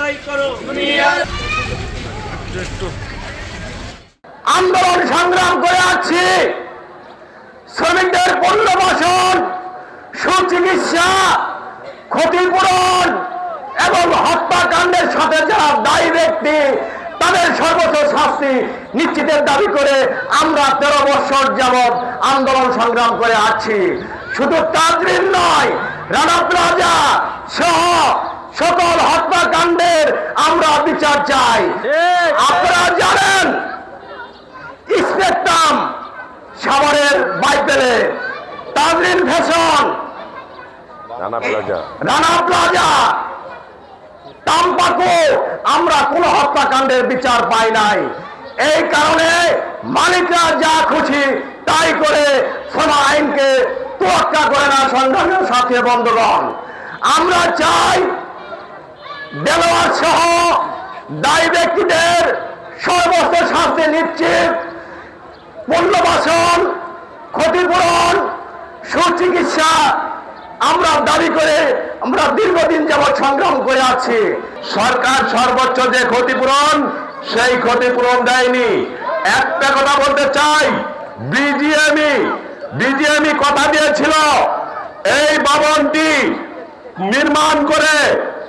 বিদায় করো। আন্দোলন সংগ্রাম করে আছি শ্রমিকদের পুনর্বাসন, সুচিকিৎসা, ক্ষতিপূরণ এবং হত্যাকাণ্ডের সাথে যারা দায়ী ব্যক্তি তাদের সর্বোচ্চ শাস্তি নিশ্চিতের দাবি করে আমরা 13 বছর যাবৎ আন্দোলন সংগ্রাম করে আছি। শুধু তাজরিন নয়, রানা প্লাজা সহ সকল হত্যাকাণ্ডের আমরা বিচার চাই। আপনারা জানেন স্পেকট্রাম, সাভারের বাইপেলে, তাজরিন ফ্যাশন, রানা প্লাজা, টাম্পাকো, আমরা কোন হত্যাকাণ্ডের বিচার পাই নাই। এই কারণে মালিকরা যা খুশি তাই করে শ্রম আইনকে তোয়াক্কা করে না। সংগ্রামের সাথে বন্ধুগণ, আমরা চাই দেলোয়ার সহ দায়ী ব্যক্তিদের সর্বোচ্চ শাস্তি নিশ্চিত, পুনর্বাসন, ক্ষতিপূরণ, সুচিকিৎসা আমরা দাবি করে আমরা দীর্ঘদিন যাবৎ সংগ্রাম করে আছি। সরকার সর্বোচ্চ যে ক্ষতিপূরণ সেই ক্ষতিপূরণ দেয়নি। একটা কথা বলতে চাই, বিজিএমই কথা দিয়েছিল এই ভবনটি নির্মাণ করে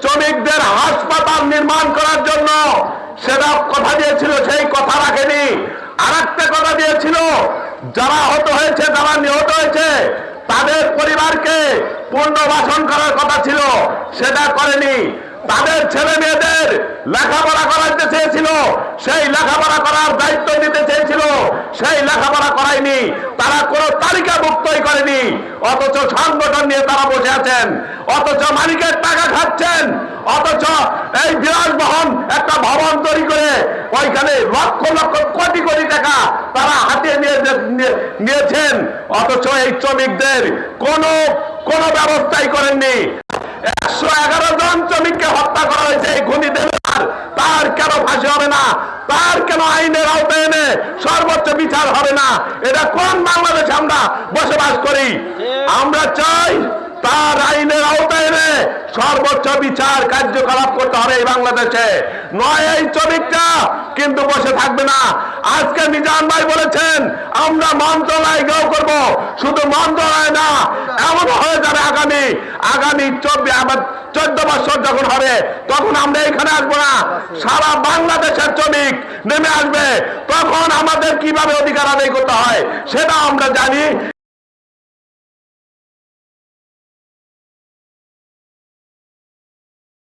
শ্রমিকদের হাসপাতাল নির্মাণ করার জন্য, সেটা কথা দিয়েছিল, সেই কথা রাখেনি। আর একটা কথা দিয়েছিল, যারা আহত হয়েছে, যারা নিহত হয়েছে তাদের পরিবারকে পুনর্বাসন করার কথা ছিল, সেটা করেনি। তাদের ছেলে মেয়েদের লেখাপড়া করাতে চেয়েছিল, সেই লেখাপড়া করার দায়িত্ব দিতে চেয়েছিল, সেই লেখাপড়া করায়নি। তারা কোনো তালিকাভুক্তই করেনি, অথচ সংগঠন নিয়ে তারা বসে আছেন, অথচ মালিকের টাকা খাচ্ছেন, অথচ এই বিলাসবহন একটা ভবন তৈরি করে ওইখানে লক্ষ লক্ষ কোটি কোটি টাকা তারা হাতিয়ে নিয়েছেন, অথচ এই শ্রমিকদের কোনো ব্যবস্থাই করেননি। 111 জন শ্রমিককে হত্যা করা হয়েছে এই খুনিদের, তার কেন ফাঁসি হবে না? তার কেন আইনের আওতায় এনে সর্বোচ্চ বিচার হবে না? এটা কোন বাংলাদেশে আমরা বসবাস করি? আমরা চাই তার আইনের আওতায় এনে সর্বোচ্চ বিচার কার্যকলাপ করতে হবে এই বাংলাদেশে, নয় এই শ্রমিকরা কিন্তু বসে থাকবে না। আজকে মিজান ভাই বলেছেন আমরা মন্ত্রণালয় গ্রহ করব, শুধু মন্ত্রণালয় না, এমন হয়ে যাবে আগামী 14 বছর যখন হবে তখন আমরা এখানে আসবো না, সারা বাংলাদেশের শ্রমিক নেমে আসবে। তখন আমাদের কিভাবে অধিকার আদায় করতে হয় সেটা আমরা জানি।